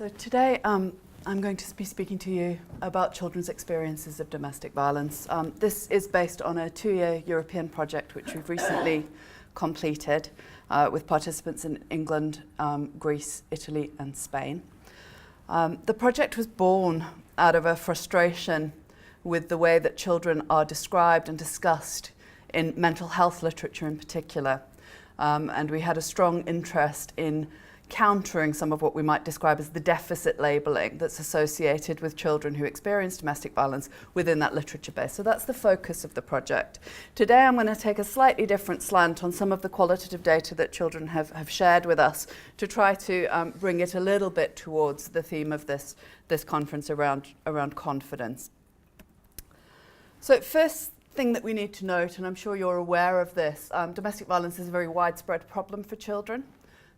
So today I'm going to be speaking to you about children's experiences of domestic violence. This is based on a 2-year European project which we've recently completed with participants in England, Greece, Italy and Spain. The project was born out of a frustration with the way that children are described and discussed in mental health literature in particular. And we had a strong interest in countering some of what we might describe as the deficit labelling that's associated with children who experience domestic violence within that literature base. So that's the focus of the project. Today I'm going to take a slightly different slant on some of the qualitative data that children have shared with us to try to bring it a little bit towards the theme of this conference around confidence. So first thing that we need to note, and I'm sure you're aware of this, domestic violence is a very widespread problem for children.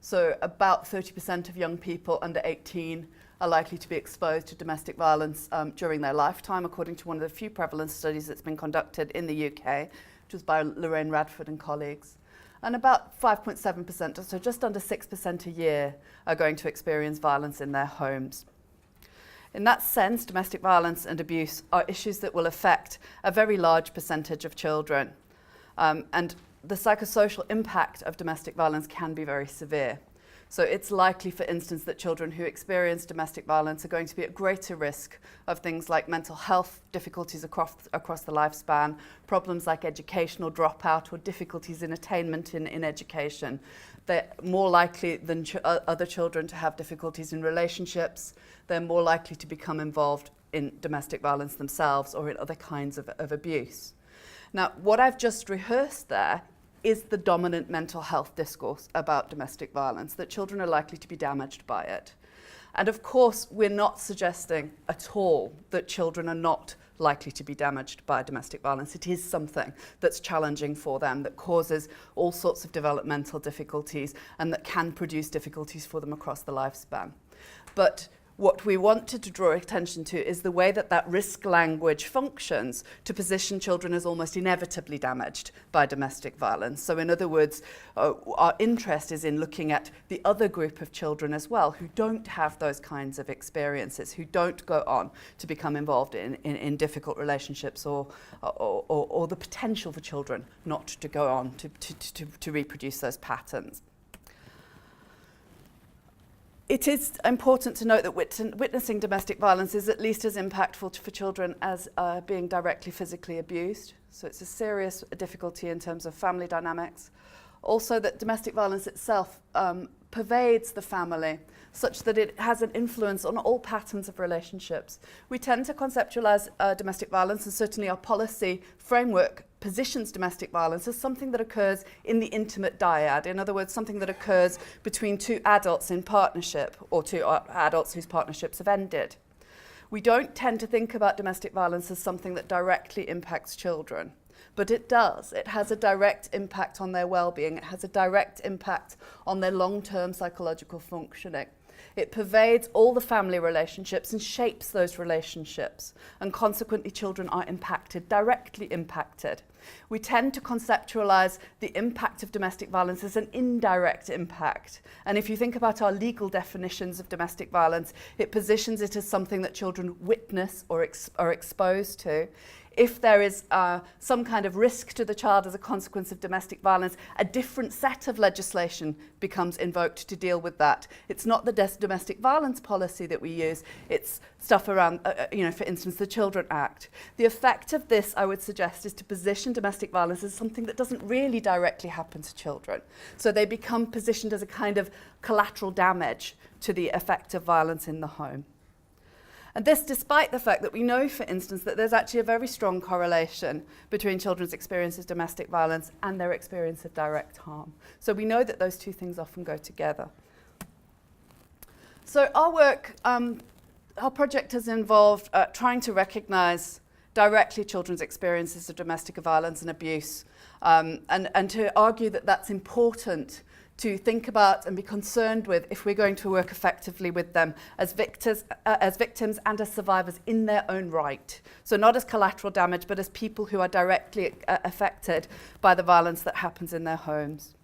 So about 30% of young people under 18 are likely to be exposed to domestic violence during their lifetime, according to one of the few prevalence studies that's been conducted in the UK, which was by Lorraine Radford and colleagues. And about 5.7%, so just under 6% a year, are going to experience violence in their homes. In that sense, domestic violence and abuse are issues that will affect a very large percentage of children. And the psychosocial impact of domestic violence can be very severe. So it's likely, for instance, that children who experience domestic violence are going to be at greater risk of things like mental health difficulties across the lifespan, problems like educational dropout or difficulties in attainment in education. They're more likely than other children to have difficulties in relationships. They're more likely to become involved in domestic violence themselves or in other kinds of abuse. Now, what I've just rehearsed there is the dominant mental health discourse about domestic violence, that children are likely to be damaged by it. And of course, we're not suggesting at all that children are not likely to be damaged by domestic violence. It is something that's challenging for them, that causes all sorts of developmental difficulties and that can produce difficulties for them across the lifespan. But what we wanted to draw attention to is the way that that risk language functions to position children as almost inevitably damaged by domestic violence. So in other words, our interest is in looking at the other group of children as well who don't have those kinds of experiences, who don't go on to become involved in difficult relationships or the potential for children not to go on to reproduce those patterns. It is important to note that witnessing domestic violence is at least as impactful for children as being directly physically abused. So it's a serious difficulty in terms of family dynamics. Also that domestic violence itself pervades the family such that it has an influence on all patterns of relationships. We tend to conceptualize domestic violence, and certainly our policy framework positions domestic violence as something that occurs in the intimate dyad. In other words, something that occurs between two adults in partnership or two adults whose partnerships have ended. We don't tend to think about domestic violence as something that directly impacts children. But it does. It has a direct impact on their well-being. It has a direct impact on their long-term psychological functioning. It pervades all the family relationships and shapes those relationships. And consequently, children are impacted, directly impacted. We tend to conceptualize the impact of domestic violence as an indirect impact. And if you think about our legal definitions of domestic violence, it positions it as something that children witness or are exposed to. If there is some kind of risk to the child as a consequence of domestic violence, a different set of legislation becomes invoked to deal with that. It's not the domestic violence policy that we use, it's stuff around, for instance, the Children Act. The effect of this, I would suggest, is to position domestic violence as something that doesn't really directly happen to children. So they become positioned as a kind of collateral damage to the effect of violence in the home. And this despite the fact that we know, for instance, that there's actually a very strong correlation between children's experiences of domestic violence and their experience of direct harm. So we know that those two things often go together. So our work, our project has involved trying to recognize directly children's experiences of domestic violence and abuse, and to argue that that's important to think about and be concerned with if we're going to work effectively with them as victims and as survivors in their own right. So not as collateral damage, but as people who are directly affected by the violence that happens in their homes.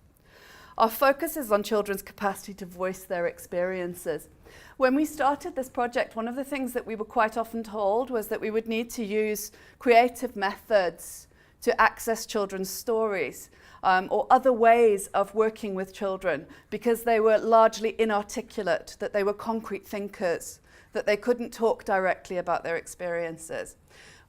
Our focus is on children's capacity to voice their experiences. When we started this project, one of the things that we were quite often told was that we would need to use creative methods to access children's stories, or other ways of working with children, because they were largely inarticulate, that they were concrete thinkers, that they couldn't talk directly about their experiences.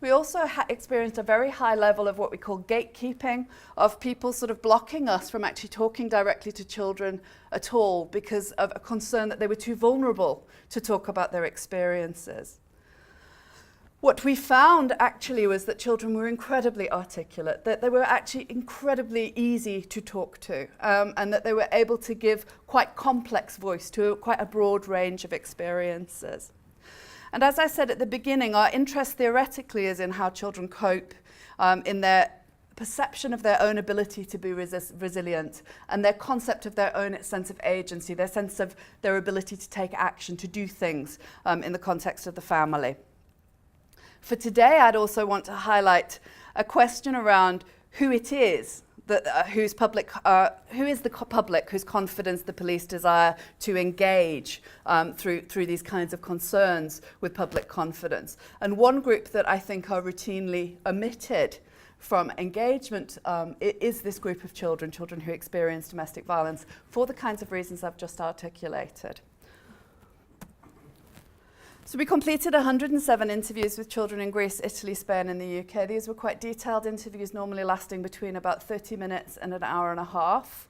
We also experienced a very high level of what we call gatekeeping, of people sort of blocking us from actually talking directly to children at all because of a concern that they were too vulnerable to talk about their experiences. What we found actually was that children were incredibly articulate, that they were actually incredibly easy to talk to, and that they were able to give quite complex voice to quite a broad range of experiences. And as I said at the beginning, our interest theoretically is in how children cope in their perception of their own ability to be resilient, and their concept of their own sense of agency, their sense of their ability to take action, to do things in the context of the family. For today, I'd also want to highlight a question around who it is that who is the public whose confidence the police desire to engage through these kinds of concerns with public confidence. And one group that I think are routinely omitted from engagement is this group of children who experience domestic violence for the kinds of reasons I've just articulated. So we completed 107 interviews with children in Greece, Italy, Spain and the UK. These were quite detailed interviews, normally lasting between about 30 minutes and an hour and a half.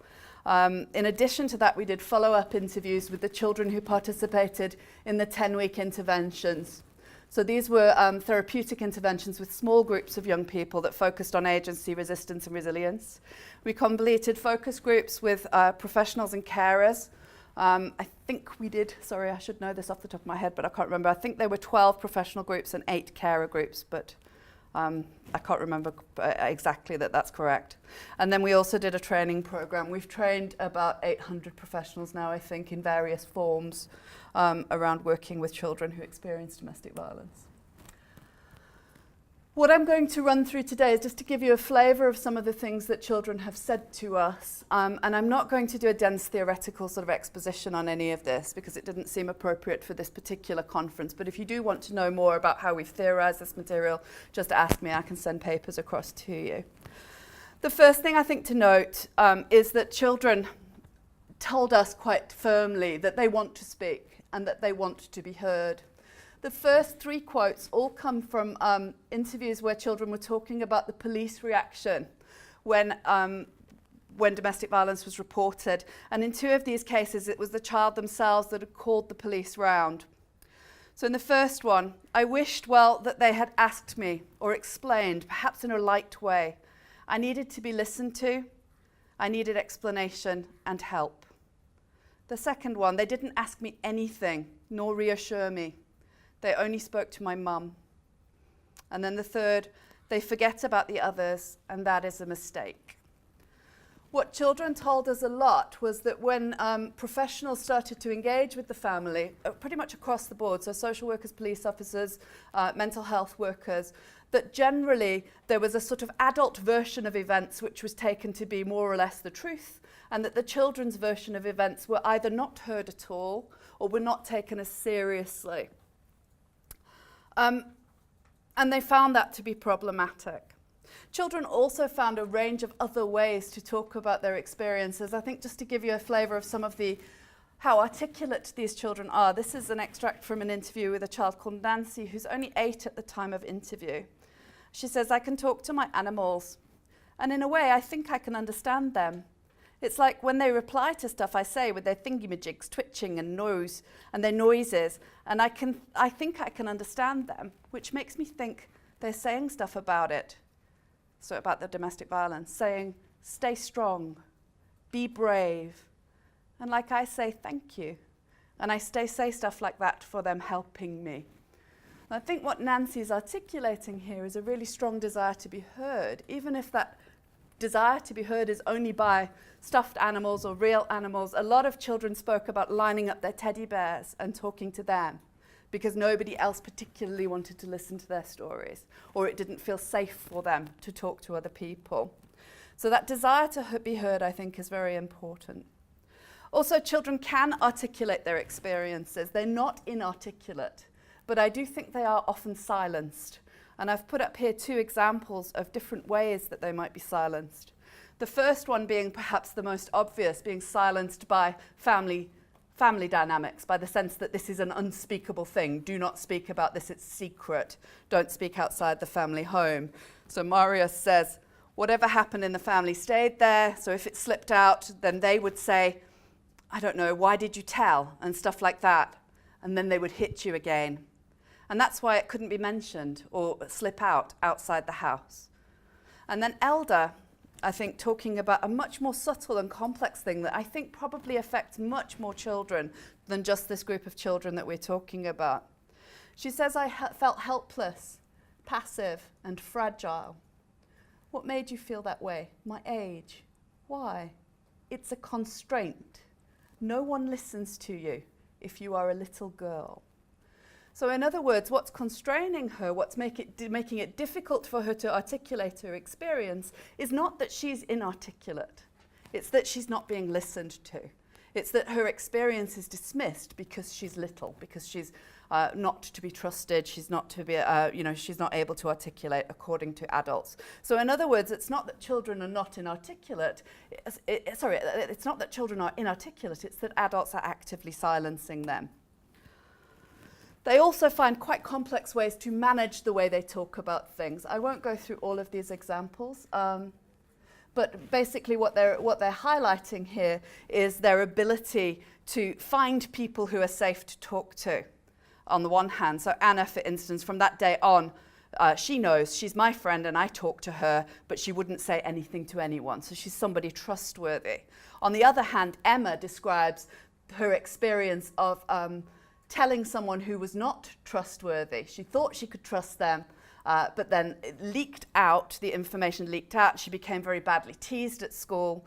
In addition to that, we did follow-up interviews with the children who participated in the 10-week interventions. So these were therapeutic interventions with small groups of young people that focused on agency, resistance and resilience. We completed focus groups with professionals and carers. I think we did, sorry, I should know this off the top of my head, but I can't remember. I think there were 12 professional groups and 8 carer groups, but I can't remember exactly that's correct. And then we also did a training program. We've trained about 800 professionals now, I think, in various forms around working with children who experience domestic violence. What I'm going to run through today is just to give you a flavour of some of the things that children have said to us. And I'm not going to do a dense theoretical sort of exposition on any of this because it didn't seem appropriate for this particular conference. But if you do want to know more about how we've theorised this material, just ask me. I can send papers across to you. The first thing I think to note is that children told us quite firmly that they want to speak and that they want to be heard. The first 3 quotes all come from interviews where children were talking about the police reaction when domestic violence was reported. And in 2 of these cases, it was the child themselves that had called the police round. So in the first one, I wished, well, that they had asked me or explained, perhaps in a light way. I needed to be listened to. I needed explanation and help. The second one, they didn't ask me anything, nor reassure me. They only spoke to my mum. And then the third, they forget about the others, and that is a mistake. What children told us a lot was that when professionals started to engage with the family, pretty much across the board, so social workers, police officers, mental health workers, that generally there was a sort of adult version of events which was taken to be more or less the truth, and that the children's version of events were either not heard at all or were not taken as seriously. And they found that to be problematic. Children also found a range of other ways to talk about their experiences. I think just to give you a flavour of some of how articulate these children are, this is an extract from an interview with a child called Nancy, who's only 8 at the time of interview. She says, I can talk to my animals, and in a way I think I can understand them. It's like when they reply to stuff I say with their thingy-majigs twitching and noise and their noises, and I think I can understand them, which makes me think they're saying stuff about it. So about the domestic violence, saying, stay strong, be brave. And like I say, thank you. And I say stuff like that for them helping me. And I think what Nancy's articulating here is a really strong desire to be heard, even if that desire to be heard is only by stuffed animals or real animals. A lot of children spoke about lining up their teddy bears and talking to them because nobody else particularly wanted to listen to their stories, or it didn't feel safe for them to talk to other people. So that desire to be heard, I think, is very important. Also, children can articulate their experiences. They're not inarticulate, but I do think they are often silenced. And I've put up here 2 examples of different ways that they might be silenced. The first one being perhaps the most obvious, being silenced by family dynamics, by the sense that this is an unspeakable thing. Do not speak about this, it's secret. Don't speak outside the family home. So Marius says, whatever happened in the family stayed there, so if it slipped out, then they would say, I don't know, why did you tell? And stuff like that. And then they would hit you again. And that's why it couldn't be mentioned or slip out outside the house. And then Elder, I think, talking about a much more subtle and complex thing that I think probably affects much more children than just this group of children that we're talking about. She says, I felt helpless, passive, and fragile. What made you feel that way? My age. Why? It's a constraint. No one listens to you if you are a little girl. So in other words, what's constraining her, what's making it difficult for her to articulate her experience is not that she's inarticulate. It's that she's not being listened to. It's that her experience is dismissed because she's little, because she's not to be trusted, she's not to be, she's not able to articulate according to adults. So in other words, it's not that children are not inarticulate, it's not that children are inarticulate, it's that adults are actively silencing them. They also find quite complex ways to manage the way they talk about things. I won't go through all of these examples, but basically what they're highlighting here is their ability to find people who are safe to talk to, on the one hand. So Anna, for instance, from that day on, she knows she's my friend and I talk to her, but she wouldn't say anything to anyone. So she's somebody trustworthy. On the other hand, Emma describes her experience of telling someone who was not trustworthy. She thought she could trust them, but then it leaked out, the information leaked out. She became very badly teased at school,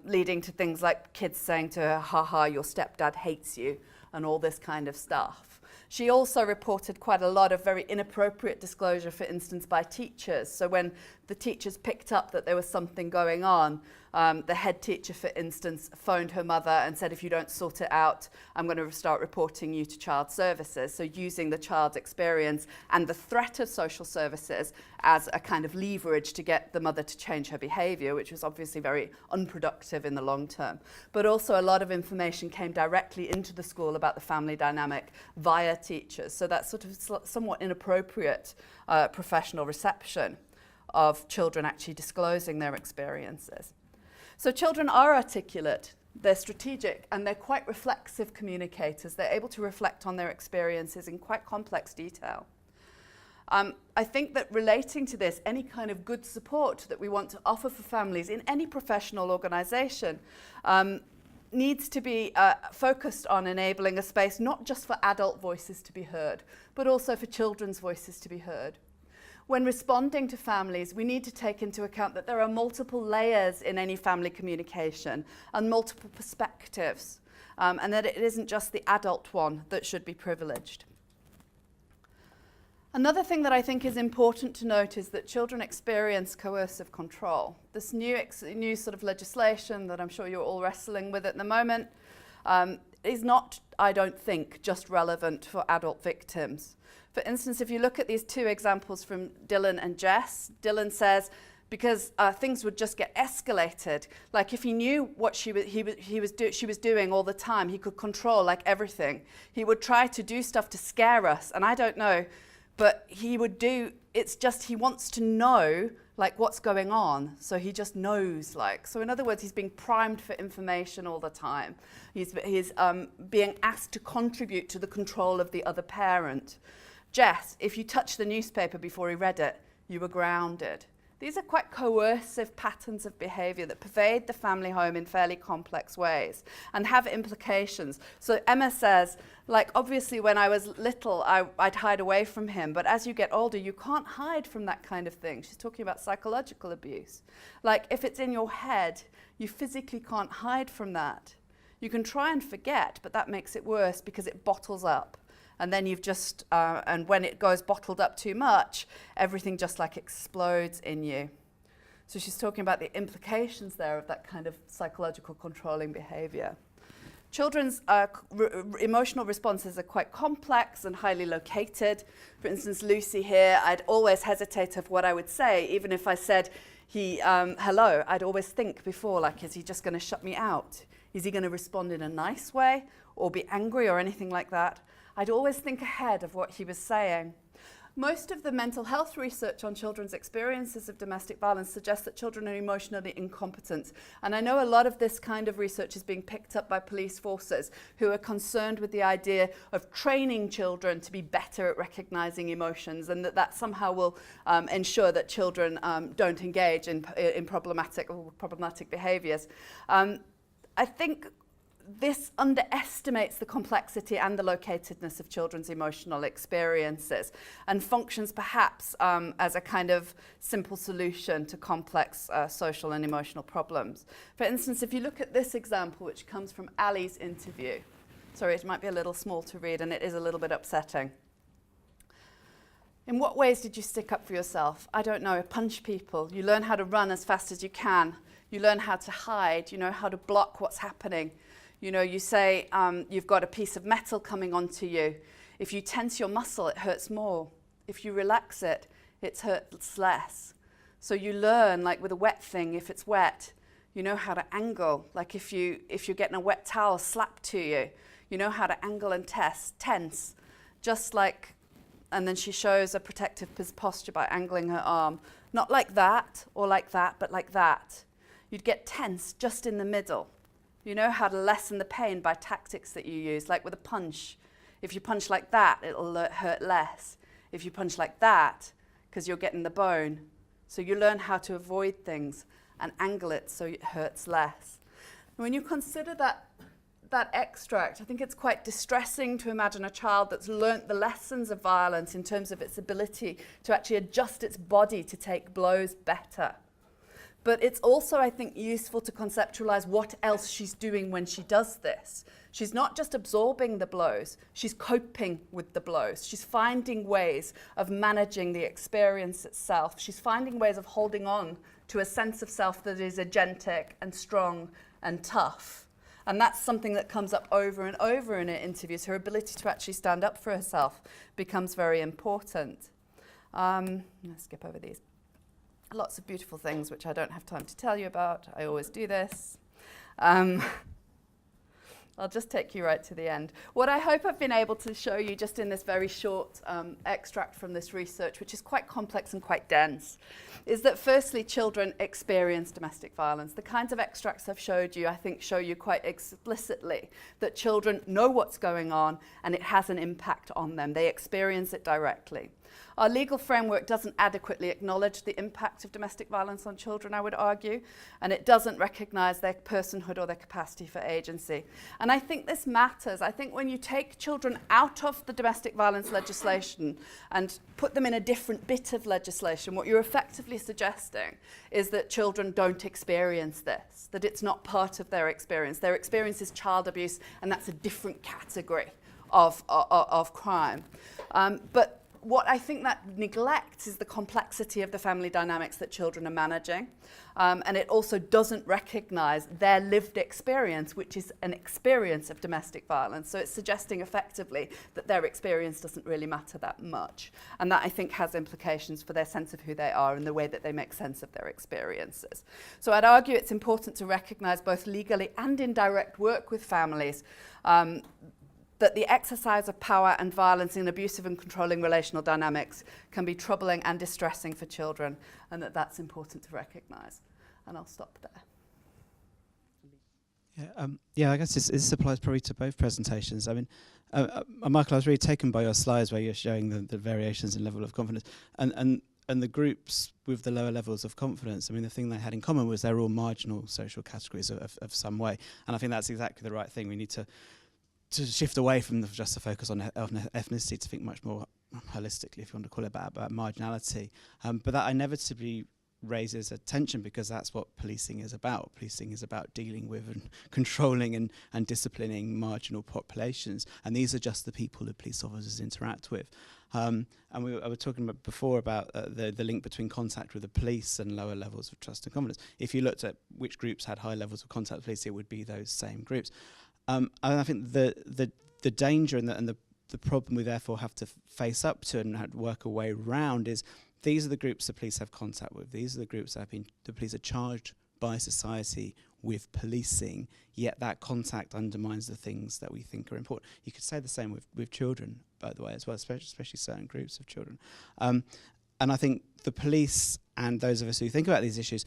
leading to things like kids saying to her, haha, your stepdad hates you, and all this kind of stuff. She also reported quite a lot of very inappropriate disclosure, for instance, by teachers. So when the teachers picked up that there was something going on, the head teacher, for instance, phoned her mother and said, if you don't sort it out, I'm going to start reporting you to child services. So using the child's experience and the threat of social services as a kind of leverage to get the mother to change her behaviour, which was obviously very unproductive in the long term. But also a lot of information came directly into the school about the family dynamic via teachers. So that's sort of somewhat inappropriate professional reception of children actually disclosing their experiences. So children are articulate, they're strategic, and they're quite reflexive communicators. They're able to reflect on their experiences in quite complex detail. I think that relating to this, any kind of good support that we want to offer for families in any professional organisation needs to be focused on enabling a space not just for adult voices to be heard, but also for children's voices to be heard. When responding to families, we need to take into account that there are multiple layers in any family communication and multiple perspectives, and that it isn't just the adult one that should be privileged. Another thing that I think is important to note is that children experience coercive control. This new sort of legislation that I'm sure you're all wrestling with at the moment is not, I don't think, just relevant for adult victims. For instance, if you look at these 2 examples from Dylan and Jess, Dylan says, because things would just get escalated. Like if he knew what she was doing all the time, he could control like everything. He would try to do stuff to scare us, and I don't know, but he would do, it's just he wants to know like what's going on, so he just knows like. So in other words, he's being primed for information all the time. He's being asked to contribute to the control of the other parent. Jess, if you touched the newspaper before he read it, you were grounded. These are quite coercive patterns of behaviour that pervade the family home in fairly complex ways and have implications. So Emma says, like, obviously when I was little, I'd hide away from him, but as you get older, you can't hide from that kind of thing. She's talking about psychological abuse. Like, if it's in your head, you physically can't hide from that. You can try and forget, but that makes it worse because it bottles up. And then you've just, and when it goes bottled up too much, everything just like explodes in you. So she's talking about the implications there of that kind of psychological controlling behavior. Children's emotional responses are quite complex and highly located. For instance, Lucy here, I'd always hesitate of what I would say. Even if I said, hello, I'd always think before, like, is he just going to shut me out? Is he going to respond in a nice way or be angry or anything like that? I'd always think ahead of what he was saying. Most of the mental health research on children's experiences of domestic violence suggests that children are emotionally incompetent. And I know a lot of this kind of research is being picked up by police forces who are concerned with the idea of training children to be better at recognizing emotions, and that somehow will ensure that children don't engage in problematic behaviors. I think this underestimates the complexity and the locatedness of children's emotional experiences and functions perhaps as a kind of simple solution to complex social and emotional problems. For instance, if you look at this example, which comes from Ali's interview. Sorry, it might be a little small to read and it is a little bit upsetting. In what ways did you stick up for yourself? I don't know, punch people. You learn how to run as fast as you can. You learn how to hide. You know how to block what's happening. You know, you say you've got a piece of metal coming onto you. If you tense your muscle, it hurts more. If you relax it, it hurts less. So you learn, like with a wet thing, if it's wet, you know how to angle. Like if you're getting a wet towel slapped to you, you know how to angle and tense. Just like, and then she shows a protective posture by angling her arm. Not like that or like that, but like that. You'd get tense just in the middle. You know how to lessen the pain by tactics that you use, like with a punch. If you punch like that, it'll hurt less. If you punch like that, because you're getting the bone. So you learn how to avoid things and angle it so it hurts less. When you consider that extract, I think it's quite distressing to imagine a child that's learnt the lessons of violence in terms of its ability to actually adjust its body to take blows better. But it's also, I think, useful to conceptualize what else she's doing when she does this. She's not just absorbing the blows, she's coping with the blows. She's finding ways of managing the experience itself. She's finding ways of holding on to a sense of self that is agentic and strong and tough. And that's something that comes up over and over in her interviews. Her ability to actually stand up for herself becomes very important. Let's skip over these. Lots of beautiful things which I don't have time to tell you about. I always do this. I'll just take you right to the end. What I hope I've been able to show you just in this very short extract from this research, which is quite complex and quite dense, is that firstly, children experience domestic violence. The kinds of extracts I've showed you, I think, show you quite explicitly that children know what's going on and it has an impact on them. They experience it directly. Our legal framework doesn't adequately acknowledge the impact of domestic violence on children, I would argue, and it doesn't recognise their personhood or their capacity for agency. And I think this matters. I think when you take children out of the domestic violence legislation and put them in a different bit of legislation, what you're effectively suggesting is that children don't experience this, that it's not part of their experience. Their experience is child abuse, and that's a different category of crime. But what I think that neglects is the complexity of the family dynamics that children are managing. And it also doesn't recognise their lived experience, which is an experience of domestic violence. So it's suggesting effectively that their experience doesn't really matter that much. And that, I think, has implications for their sense of who they are and the way that they make sense of their experiences. So I'd argue it's important to recognise both legally and in direct work with families that the exercise of power and violence in abusive and controlling relational dynamics can be troubling and distressing for children, and that's important to recognise. And I'll stop there. Yeah, I guess this applies probably to both presentations. I mean, Michael, I was really taken by your slides where you're showing the variations in level of confidence and the groups with the lower levels of confidence. I mean, the thing they had in common was they're all marginal social categories of some way, and I think that's exactly the right thing. We need to shift away from just the focus on ethnicity to think much more holistically, if you want to call it about marginality. But that inevitably raises attention because that's what policing is about. Policing is about dealing with and controlling and disciplining marginal populations, and these are just the people that police officers interact with. And I was talking about before about the link between contact with the police and lower levels of trust and confidence. If you looked at which groups had high levels of contact with police, it would be those same groups. And I think the danger and the problem we therefore have to face up to and have to work our way around is these are the groups the police have contact with. These are the groups that the police are charged by society with policing, yet that contact undermines the things that we think are important. You could say the same with children, by the way, as well, especially certain groups of children. And I think the police and those of us who think about these issues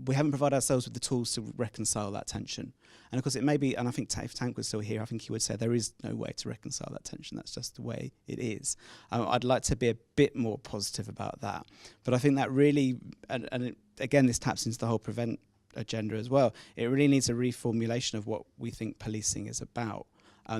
we haven't provided ourselves with the tools to reconcile that tension. And of course it may be, and I think if Tank was still here, I think he would say there is no way to reconcile that tension. That's just the way it is. I'd like to be a bit more positive about that. But I think that really, again, this taps into the whole prevent agenda as well. It really needs a reformulation of what we think policing is about,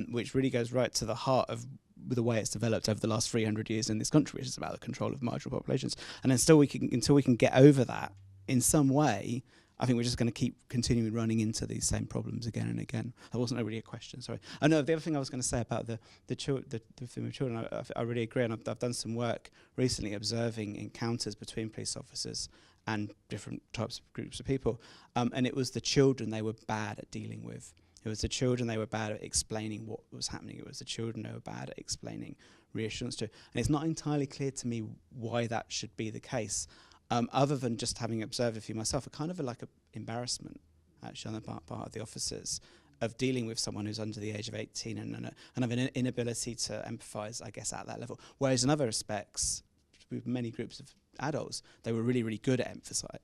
which really goes right to the heart of the way it's developed over the last 300 years in this country, which is about the control of marginal populations. And until we can get over that in some way, I think we're just going to keep continuing running into these same problems again and again. That wasn't really a question, sorry. I know the other thing I was going to say about the thing with children, I really agree, and I've done some work recently observing encounters between police officers and different types of groups of people, and it was the children they were bad at dealing with. It was the children they were bad at explaining what was happening. It was the children they were bad at explaining reassurance to. And it's not entirely clear to me why that should be the case. Other than just having observed a few myself, a kind of like an embarrassment, actually, on the part of the officers of dealing with someone who's under the age of 18 and have an inability to empathise, I guess, at that level. Whereas in other respects, with many groups of adults, they were really, really good at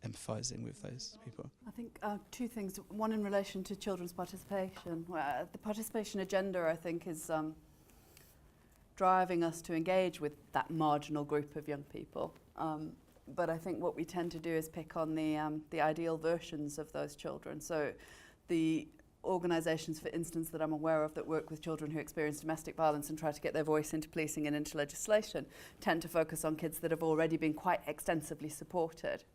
empathising with those people. I think two things. One in relation to children's participation. The participation agenda, I think, is driving us to engage with that marginal group of young people. But I think what we tend to do is pick on the ideal versions of those children. So the organisations, for instance, that I'm aware of that work with children who experience domestic violence and try to get their voice into policing and into legislation tend to focus on kids that have already been quite extensively supported.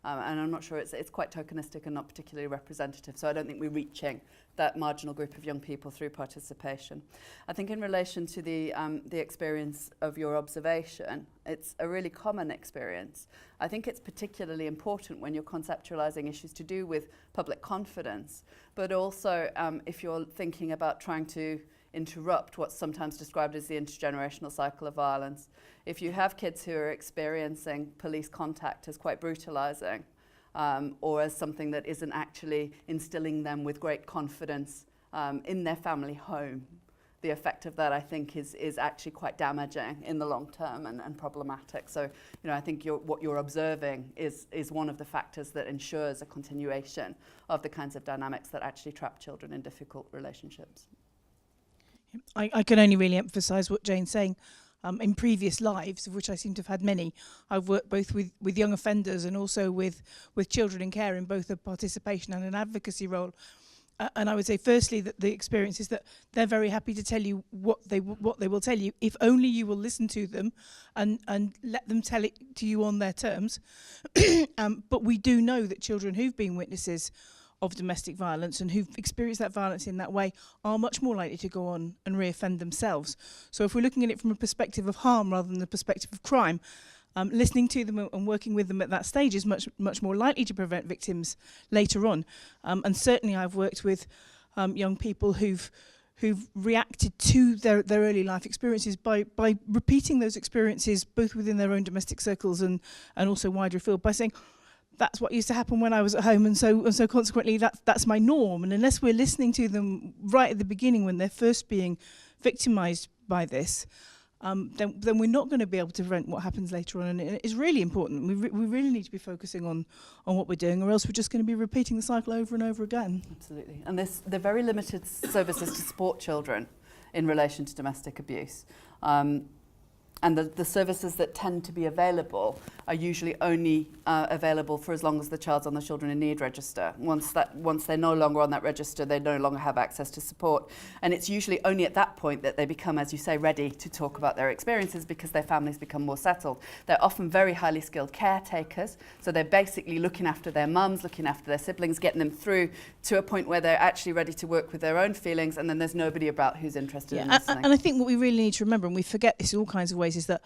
And I'm not sure, it's quite tokenistic and not particularly representative, so I don't think we're reaching that marginal group of young people through participation. I think in relation to the experience of your observation, it's a really common experience. I think it's particularly important when you're conceptualising issues to do with public confidence, but also if you're thinking about trying to interrupt what's sometimes described as the intergenerational cycle of violence. If you have kids who are experiencing police contact as quite brutalising, or as something that isn't actually instilling them with great confidence in their family home, the effect of that, I think, is actually quite damaging in the long term and problematic. So, I think what you're observing is one of the factors that ensures a continuation of the kinds of dynamics that actually trap children in difficult relationships. I can only really emphasise what Jane's saying. In previous lives, of which I seem to have had many, I've worked both with young offenders and also with children in care in both a participation and an advocacy role. And I would say, firstly, that the experience is that they're very happy to tell you what they will tell you, if only you will listen to them and let them tell it to you on their terms. But we do know that children who've been witnesses of domestic violence and who've experienced that violence in that way are much more likely to go on and reoffend themselves. So if we're looking at it from a perspective of harm rather than the perspective of crime, listening to them and working with them at that stage is much more likely to prevent victims later on. And certainly I've worked with young people who've reacted to their early life experiences by repeating those experiences both within their own domestic circles and also wider afield, by saying, that's what used to happen when I was at home, and so consequently that's my norm. And unless we're listening to them right at the beginning when they're first being victimised by this, then we're not going to be able to prevent what happens later on. And it's really important. We really need to be focusing on what we're doing, or else we're just going to be repeating the cycle over and over again. Absolutely. And they're very limited services to support children in relation to domestic abuse. and the services that tend to be available are usually only available for as long as the child's on the Children in Need register. Once they're no longer on that register, they no longer have access to support. And it's usually only at that point that they become, as you say, ready to talk about their experiences because their families become more settled. They're often very highly skilled caretakers, so they're basically looking after their mums, looking after their siblings, getting them through to a point where they're actually ready to work with their own feelings, and then there's nobody about who's interested in listening. And I think what we really need to remember, and we forget this in all kinds of ways, is that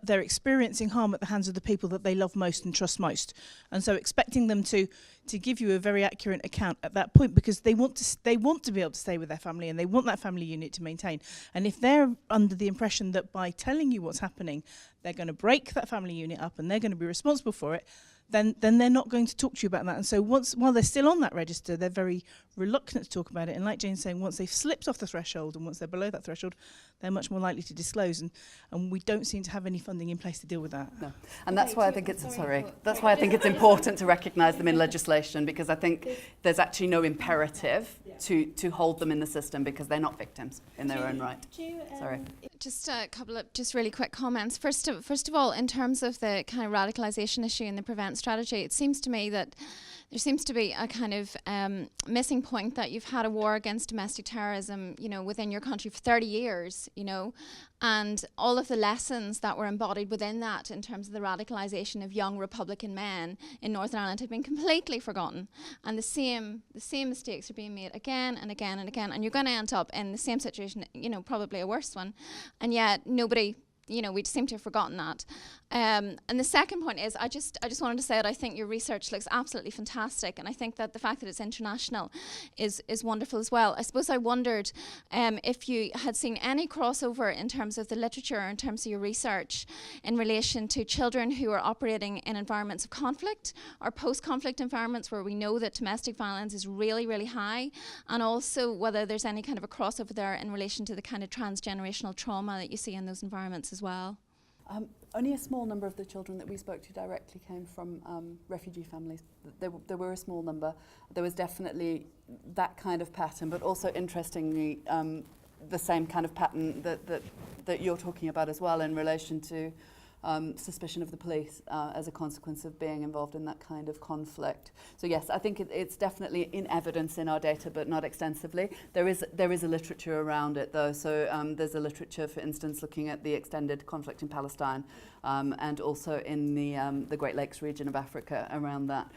they're experiencing harm at the hands of the people that they love most and trust most. And so expecting them to give you a very accurate account at that point, because they want to be able to stay with their family, and they want that family unit to maintain. And if they're under the impression that by telling you what's happening, they're going to break that family unit up and they're going to be responsible for it, then they're not going to talk to you about that. And so while they're still on that register, they're very reluctant to talk about it. And like Jane's saying, once they've slipped off the threshold and once they're below that threshold, they're much more likely to disclose. And we don't seem to have any funding in place to deal with that. No. And that's why I think it's that's why I think it's important to recognise them in legislation, because I think there's actually no imperative to hold them in the system because they're not victims in their own right. Sorry. Just a couple of just really quick comments. First of all, in terms of the kind of radicalisation issue and the prevent strategy, it seems to me that there seems to be a kind of missing point that you've had a war against domestic terrorism, within your country for 30 years, and all of the lessons that were embodied within that in terms of the radicalisation of young Republican men in Northern Ireland have been completely forgotten, and the same mistakes are being made again and again and again, and you're going to end up in the same situation, probably a worse one, and yet nobody. We seem to have forgotten that. And the second point is, I just wanted to say that I think your research looks absolutely fantastic, and I think that the fact that it's international is wonderful as well. I suppose I wondered if you had seen any crossover in terms of the literature, in terms of your research, in relation to children who are operating in environments of conflict or post-conflict environments where we know that domestic violence is really, really high, and also whether there's any kind of a crossover there in relation to the kind of transgenerational trauma that you see in those environments as well. Only a small number of the children that we spoke to directly came from refugee families. There were a small number. There was definitely that kind of pattern, but also interestingly, the same kind of pattern that you're talking about as well in relation to suspicion of the police as a consequence of being involved in that kind of conflict. So yes, I think it's definitely in evidence in our data, but not extensively. There is a literature around it though. So there's a literature, for instance, looking at the extended conflict in Palestine and also in the Great Lakes region of Africa around that.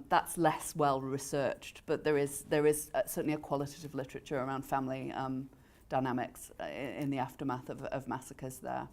That's less well researched, but there is certainly a qualitative literature around family dynamics in the aftermath of massacres there.